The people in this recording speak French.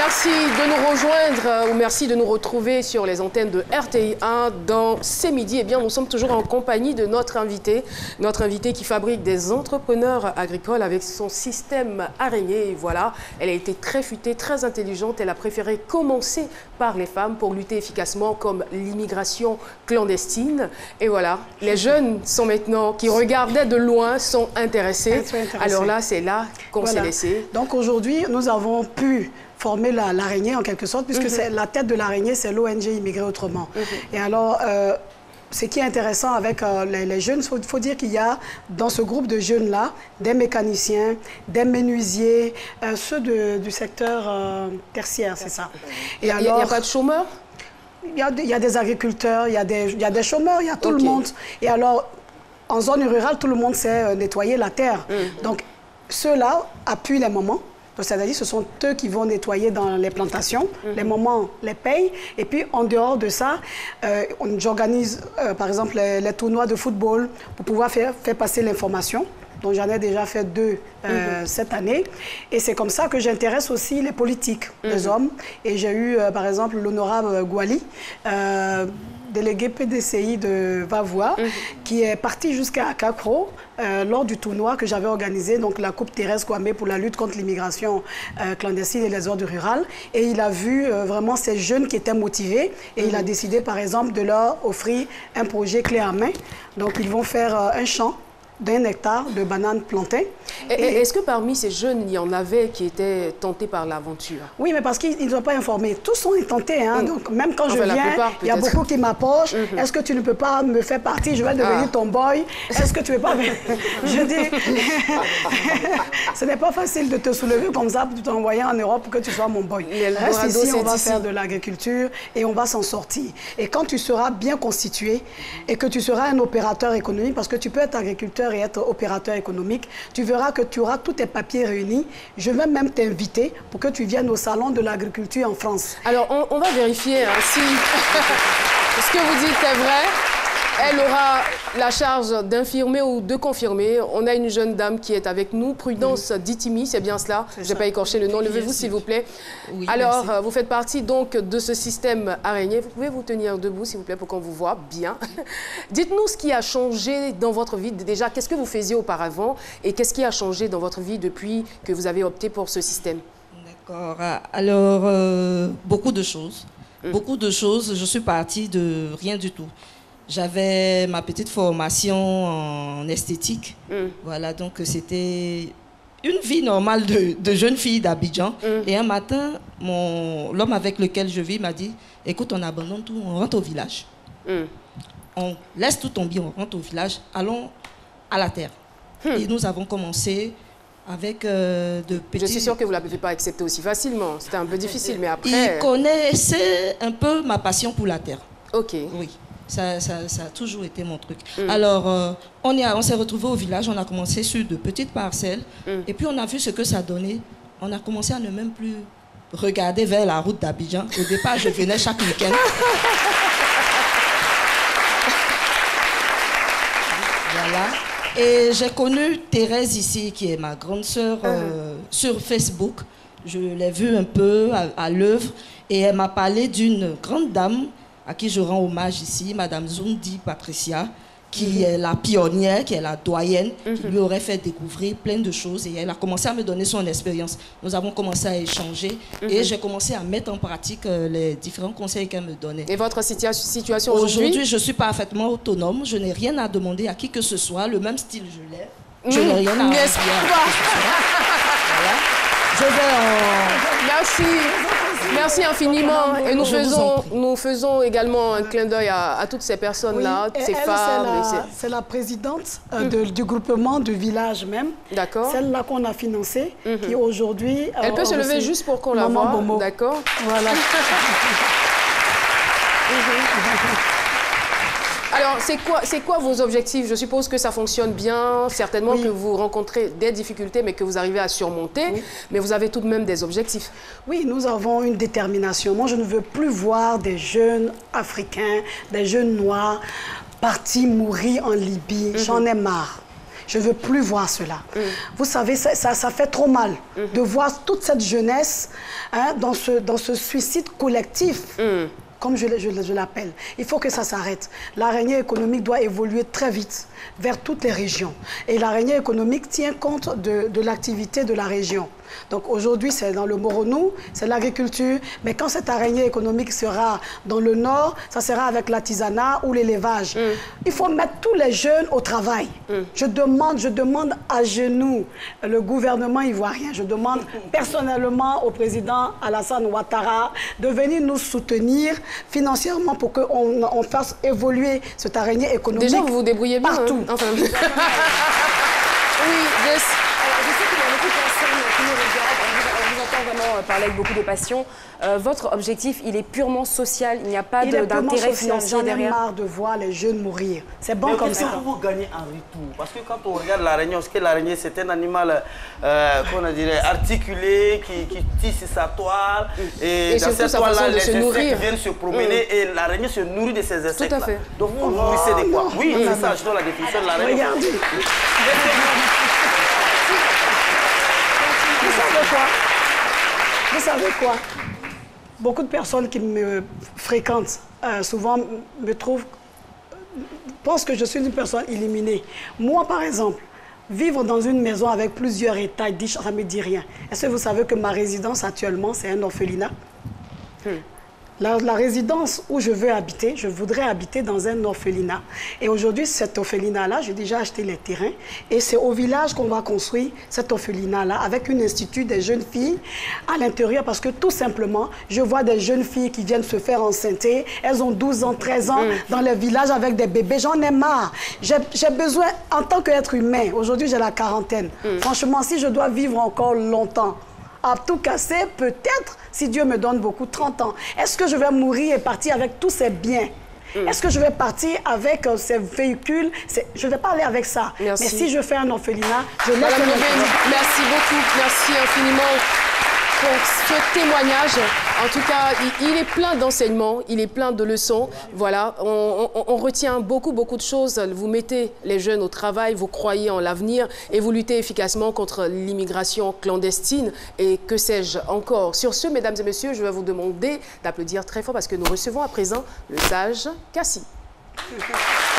Merci de nous rejoindre ou merci de nous retrouver sur les antennes de RTI 1 dans C'est Midi. Eh bien, nous sommes toujours en compagnie de notre invité qui fabrique des entrepreneurs agricoles avec son système araignée. Et voilà, elle a été très futée, très intelligente. Elle a préféré commencer par les femmes pour lutter efficacement comme l'immigration clandestine. Et voilà, les jeunes sont maintenant, qui regardaient de loin, sont intéressés. Alors là, c'est là qu'on s'est laissé. Donc aujourd'hui, nous avons pu former l'araignée en quelque sorte, puisque la tête de l'araignée, c'est l'ONG Immigrer Autrement. Et alors, ce qui est intéressant avec les jeunes, il faut dire qu'il y a dans ce groupe de jeunes-là des mécaniciens, des menuisiers, ceux du secteur tertiaire, c'est ça. Et il n'y a pas de chômeurs? Il y a des agriculteurs, il y a des chômeurs, il y a tout le monde. Et alors, en zone rurale, tout le monde sait nettoyer la terre. Donc, ceux-là appuient les mamans. C'est-à-dire ce sont eux qui vont nettoyer dans les plantations. Les mamans les payent. Et puis, en dehors de ça, j'organise, par exemple, les tournois de football pour pouvoir faire passer l'information. Donc, j'en ai déjà fait 2 cette année. Et c'est comme ça que j'intéresse aussi les politiques, les hommes. Et j'ai eu, par exemple, l'honorable Gouali, délégué PDCI de Vavois, qui est parti jusqu'à Akakro lors du tournoi que j'avais organisé, donc la Coupe Thérèse Kwame pour la lutte contre l'immigration clandestine et les ordres rurales. Et il a vu vraiment ces jeunes qui étaient motivés et il a décidé, par exemple, de leur offrir un projet clé en main. Donc, ils vont faire un champ d'1 hectare de bananes plantées. Est-ce que parmi ces jeunes, il y en avait qui étaient tentés par l'aventure? Oui, mais parce qu'ils ne sont pas informés. Tous sont tentés. Hein? Donc, même quand je viens, il y a beaucoup qui m'approchent. Est-ce que tu ne peux pas me faire partie? Je vais devenir ton boy. Est-ce que tu ne veux pas... Je dis... Ce n'est pas facile de te soulever comme ça pour t'envoyer en Europe pour que tu sois mon boy. Reste ici, on va faire de l'agriculture et on va s'en sortir. Et quand tu seras bien constitué et que tu seras un opérateur économique, parce que tu peux être agriculteur et être opérateur économique, tu verras que tu auras tous tes papiers réunis. Je vais même t'inviter pour que tu viennes au salon de l'agriculture en France. Alors, on va vérifier si ce que vous dites est vrai. Elle aura la charge d'infirmer ou de confirmer. On a une jeune dame qui est avec nous, Prudence Ditimi, c'est bien cela? Je ne vais pas écorcher le nom. Levez-vous, s'il vous plaît. Oui, alors, vous faites partie donc de ce système araignée. Vous pouvez vous tenir debout, s'il vous plaît, pour qu'on vous voit bien. Dites-nous ce qui a changé dans votre vie. Déjà, qu'est-ce que vous faisiez auparavant et qu'est-ce qui a changé dans votre vie depuis que vous avez opté pour ce système? D'accord. Alors, beaucoup de choses. Beaucoup de choses. Je suis partie de rien du tout. J'avais ma petite formation en esthétique. Voilà, donc c'était une vie normale de jeune fille d'Abidjan. Et un matin, l'homme avec lequel je vis m'a dit, écoute, on abandonne tout, on rentre au village. On laisse tout tomber, on rentre au village, allons à la terre. Et nous avons commencé avec de petits... Je suis sûre que vous ne l'avez pas accepté aussi facilement. C'était un peu difficile, mais après... Il connaissait un peu ma passion pour la terre. Ok. Oui. Ça a toujours été mon truc. Alors, on s'est retrouvés au village, on a commencé sur de petites parcelles, et puis on a vu ce que ça donnait. On a commencé à ne même plus regarder vers la route d'Abidjan. Au départ, je venais chaque week-end. Voilà. Et j'ai connu Thérèse ici, qui est ma grande sœur, sur Facebook. Je l'ai vue un peu à l'œuvre, et elle m'a parlé d'une grande dame à qui je rends hommage ici, Madame Zundi Patricia, qui est la pionnière, qui est la doyenne, qui lui aurait fait découvrir plein de choses. Et elle a commencé à me donner son expérience. Nous avons commencé à échanger et j'ai commencé à mettre en pratique les différents conseils qu'elle me donnait. Et votre situation aujourd'hui? Aujourd'hui, je suis parfaitement autonome. Je n'ai rien à demander à qui que ce soit. Le même style, je l'ai. Je n'ai rien à dire. Voilà. Je vais Merci. Merci infiniment. Et nous faisons également un clin d'œil à toutes ces personnes-là, ces femmes. C'est la présidente du groupement du village même. D'accord. Celle-là qu'on a financée, qui aujourd'hui... Elle peut se lever juste pour qu'on la voit. D'accord. Voilà. Alors, c'est quoi vos objectifs? Je suppose que ça fonctionne bien, certainement que vous rencontrez des difficultés, mais que vous arrivez à surmonter. Mais vous avez tout de même des objectifs. Oui, nous avons une détermination. Moi, je ne veux plus voir des jeunes Africains, des jeunes Noirs partis mourir en Libye. J'en ai marre. Je ne veux plus voir cela. Vous savez, ça fait trop mal de voir toute cette jeunesse dans ce suicide collectif. Comme je l'appelle. Il faut que ça s'arrête. L'araignée économique doit évoluer très vite vers toutes les régions. Et l'araignée économique tient compte de l'activité de la région. Donc aujourd'hui, c'est dans le Moronou, c'est l'agriculture. Mais quand cette araignée économique sera dans le nord, ça sera avec l'artisanat ou l'élevage. Il faut mettre tous les jeunes au travail. Je demande à genoux le gouvernement ivoirien. Je demande personnellement au président Alassane Ouattara de venir nous soutenir financièrement pour qu'on fasse évoluer cette araignée économique. Déjà, vous vous débrouillez bien. Partout. Hein? Enfin... oui, Je sais qu'il y a beaucoup de personnes qui nous regardent, on vous entend vraiment parler avec beaucoup de passion. Votre objectif, il est purement social, il n'y a pas d'intérêt financier derrière. J'en ai marre de voir les jeunes mourir. C'est bon comme ça. Qu'est-ce que vous gagnez en retour? Parce que quand on regarde l'araignée, on sait que l'araignée, c'est un animal qu'on dirait, articulé, qui tisse sa toile. Et dans cette toile-là, les insectes viennent se promener et l'araignée se nourrit de ces insectes-là. Tout à fait. Donc vous nourrissez de quoi? Oui, c'est ça, je donne la définition de l'araignée. Regardez. Vous savez quoi? Beaucoup de personnes qui me fréquentent souvent pensent que je suis une personne illuminée. Moi, par exemple, vivre dans une maison avec plusieurs étages, ça ne me dit rien. Est-ce que vous savez que ma résidence actuellement, c'est un orphelinat? La résidence où je veux habiter, je voudrais habiter dans un orphelinat. Et aujourd'hui, cet orphelinat-là, j'ai déjà acheté les terrains. Et c'est au village qu'on va construire cet orphelinat-là avec un institut des jeunes filles à l'intérieur. Parce que tout simplement, je vois des jeunes filles qui viennent se faire enceinter. Elles ont 12 ans, 13 ans dans les villages avec des bébés. J'en ai marre. J'ai besoin, en tant qu'être humain, aujourd'hui j'ai la quarantaine. Franchement, si je dois vivre encore longtemps, à tout casser, peut-être, si Dieu me donne beaucoup, 30 ans. Est-ce que je vais mourir et partir avec tous ces biens? Est-ce que je vais partir avec ces véhicules? Je ne vais pas aller avec ça. Merci. Mais si je fais un orphelinat, je laisse Madame un Lobé, merci beaucoup. Merci infiniment pour ce témoignage. En tout cas, il est plein d'enseignements, il est plein de leçons. Voilà, on retient beaucoup de choses. Vous mettez les jeunes au travail, vous croyez en l'avenir et vous luttez efficacement contre l'immigration clandestine et que sais-je encore. Sur ce, mesdames et messieurs, je vais vous demander d'applaudir très fort parce que nous recevons à présent le sage Cassie.